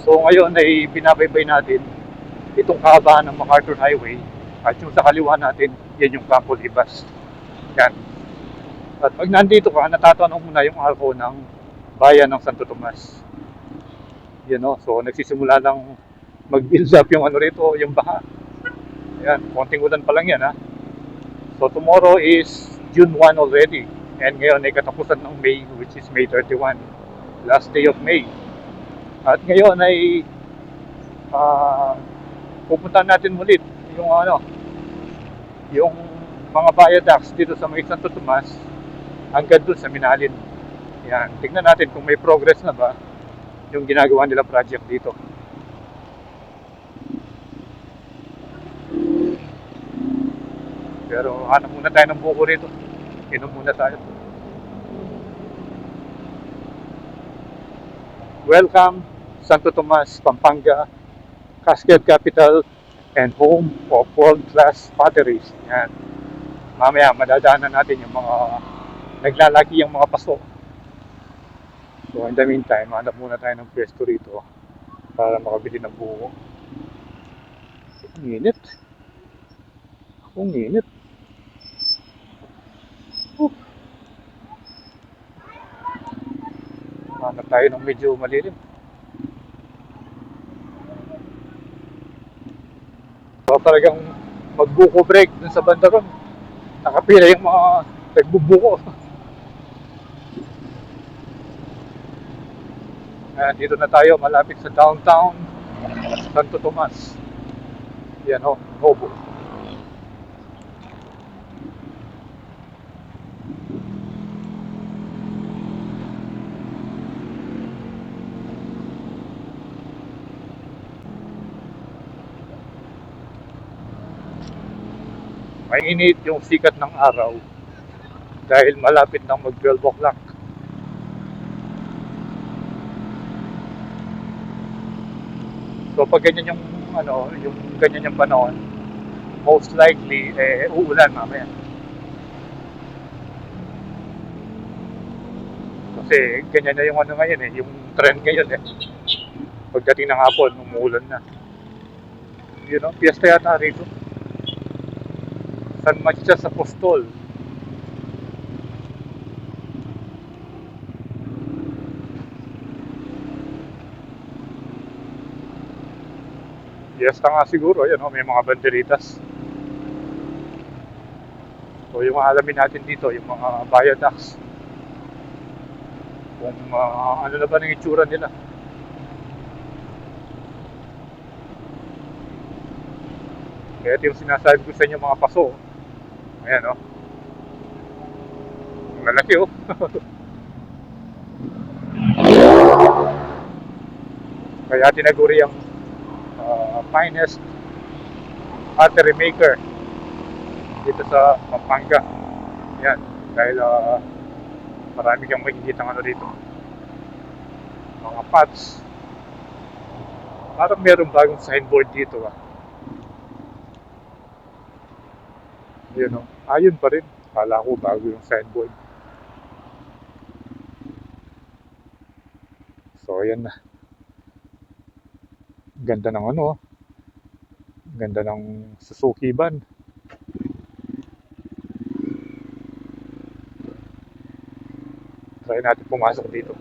So ngayon ay binabaybay natin itong kahabaan ng MacArthur Highway at yung sa kaliwa natin, yan yung Campo Libas. Yan. At pag nandito ka, natatanong mo na yung arko ng bayan ng Santo Tomas. Yan o. So nagsisimula lang mag-build up yung ano rito, yung baha. Yan, konting ulan pa lang yan ha. So tomorrow is June 1 already. And ngayon ay katapusan ng May, which is May 31. Last day of May. At ngayon ay uh, pupuntahan natin ulit yung ano, yung mga viaducts dito sa may Santo Tomas hanggang dun sa Minalin. Yan, tingnan natin kung may progress na ba yung ginagawa nila project dito. Pero hanap muna tayo ng buko rito. Inom muna tayo. Welcome, Santo Tomas, Pampanga, Cascade Capital, and home of world-class potteries. Yan. Mamaya, madadaanan natin yung mga naglalaki yung mga paso. So, in the meantime, hanap muna tayo ng pwesto rito para makabili ng buko. Ang init. Ang init. Hanap tayo ng medyo malilim. So, talagang magbuko break dun sa banda ron. Nakapila yung mga nagbubuko. Dito na tayo, malapit sa downtown Santo Tomas. Yan o, Nobo. Mainit yung sikat ng araw dahil malapit nang mag 12 o'clock. So pag ganyan yung ano, yung ganyan yung panahon, most likely uulan mamaya. Kasi ganyan na yung ano ngayon yung trend ngayon Pagdating ng hapon, umuulan na. You know, piyesta yata rito. San Matias Apostol. Piyesta nga siguro, may mga banderitas. So yung alamin natin dito, yung mga viaducts. Kung ano na ba ng itsura nila. Kaya ito yung sinasabi ko sa inyo mga paso. Ayan malaki Kaya tinaguri ang finest pottery maker dito sa Pampanga. Yan, dahil marami kang makikita ano dito. Mga pots. Parang meron bagong signboard dito Ayun pa rin. Kala ko bago yung signboard. So, ayan na. Ganda ng ganda ng Suzuki van. Try natin pumasok dito.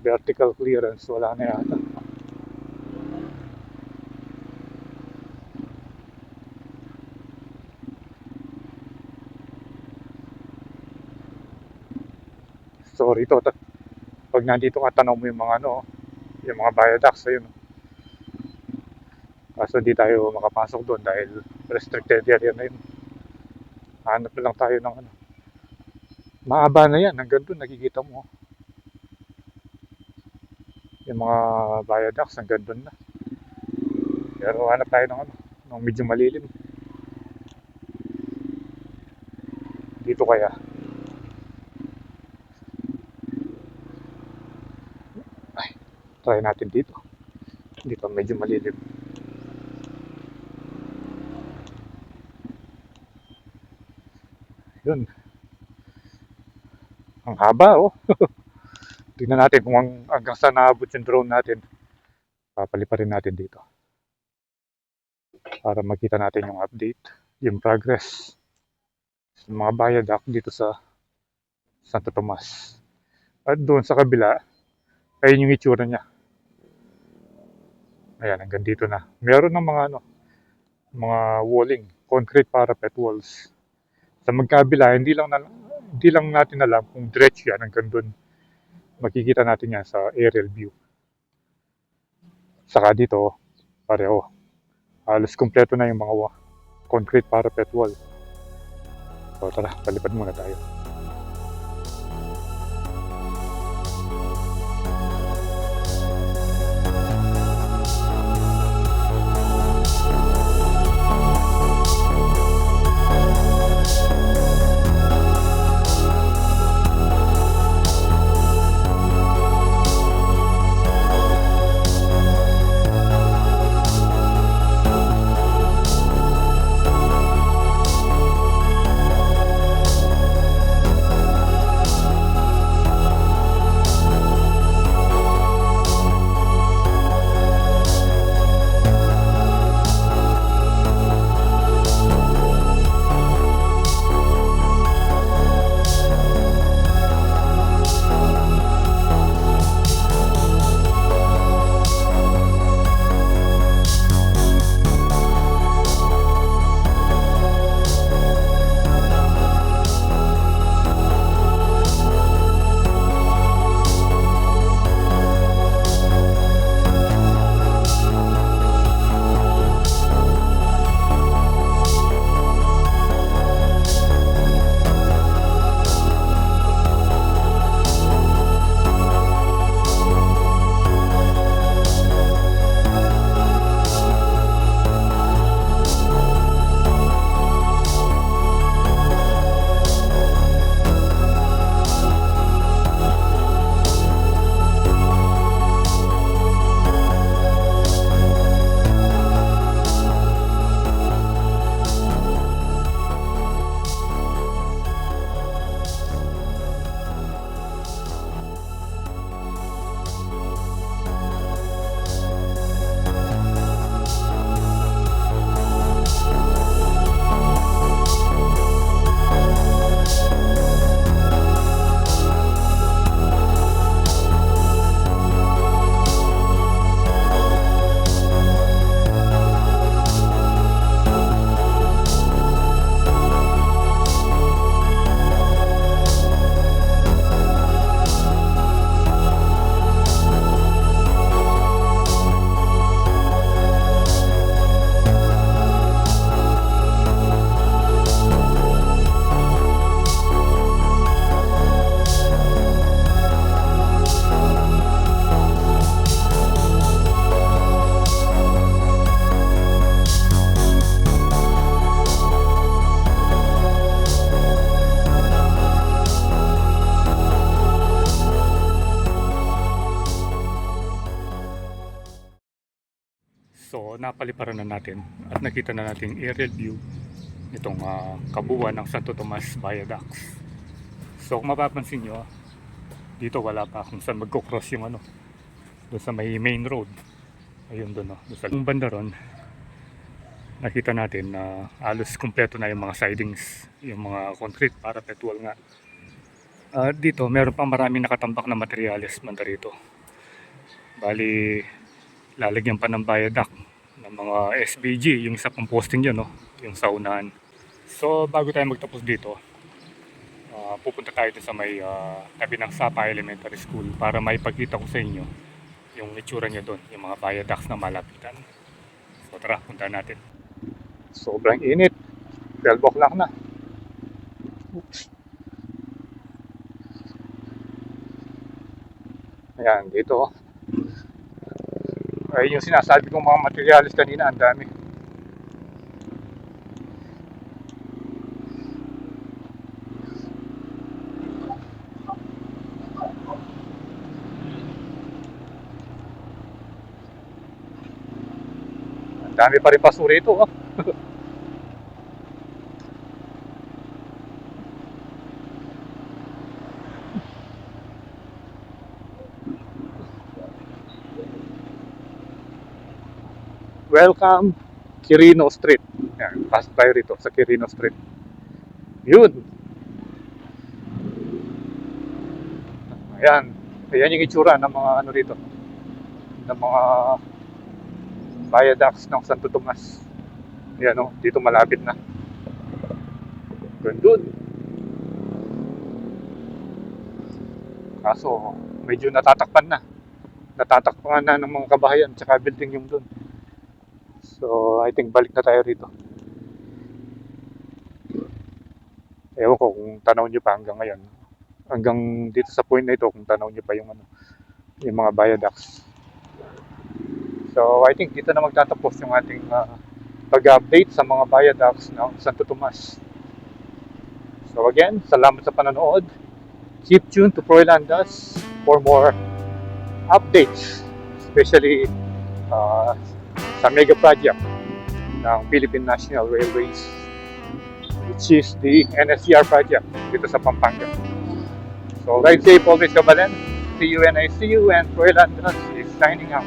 Vertical clearance, wala na yata. So rito, pag nandito ka, tanong mo yung mga yung mga viaducts, ayun. Kaso di tayo makapasok doon dahil restricted area na yun. Hanap na lang tayo ng Mahaba na yan, hanggang doon nakikita mo. Yung mga viaducts, hanggang doon na. Pero hanap tayo ng medyo malilim. Dito kaya. Try natin dito. Dito medyo malilim. Yun. Ang haba Tingnan natin kung hanggang saan naabot yung drone natin. Papaliparin natin dito para makita natin yung update, yung progress ng mga viaduct dito sa Santo Tomas. At doon sa kabila, ayun yung itsura niya. Ayan, hanggang dito na. Meron ng mga mga walling, concrete parapet walls. Sa magkabila, hindi lang natin alam kung diretso yan hanggang doon. Makikita natin yan sa aerial view. Saka dito, pareho. Halos kumpleto na yung mga concrete parapet wall. So tara, palipad muna tayo. So napaliparan na natin at nakita na natin aerial view nitong kabuuan ng Santo Tomas Viaducts. So kung mapapansin nyo, dito wala pa kung saan magkocross yung doon sa may main road. Ayun doon, doon sa banda ron, nakita natin na halos kumpleto na yung mga sidings, yung mga concrete parapet wall nga. Dito meron pang maraming nakatambak na materyales banda rito. Bali, lalagyan pa ng viaduct ng mga SBG, yung isa pang posting yun, yung sa unahan. So bago tayo magtapos dito, pupunta tayo sa may tabi ng Sapa Elementary School para maipagkita ko sa inyo yung itsura niya doon, yung mga viaducts na malapitan. So tara, punta natin. Sobrang init, 12 o'clock na. Oops. Ayan, dito ay yung sinasabi kong mga materials kanina, ang dami. Ang dami pa rin basura ito, welcome Quirino Street. Yan, pass tayo rito sa Quirino Street. Yun. Ayan. Ayan yung itsura ng mga ano rito. Ng mga viaducts ng Santo Tomas. Ayan o, dito malapit na. Doon. Kaso, medyo natatakpan na. Natatakpan na ng mga kabahayan tsaka building yung doon. So, I think balik na tayo rito. Ewan ko kung tanaw nyo pa hanggang ngayon. Hanggang dito sa point na ito, kung tanaw nyo pa yung ano, yung mga viaducts. So, I think dito na magtatapos yung ating pag-update sa mga viaducts ng Santo Tomas. So again, salamat sa panonood. Keep tuned to Froilandas for more updates, especially sa mega project ng Philippine National Railways, which is the NSCR project dito sa Pampanga. So ride safe always, Kabalen. See you when I see you, and Froilandas is signing out.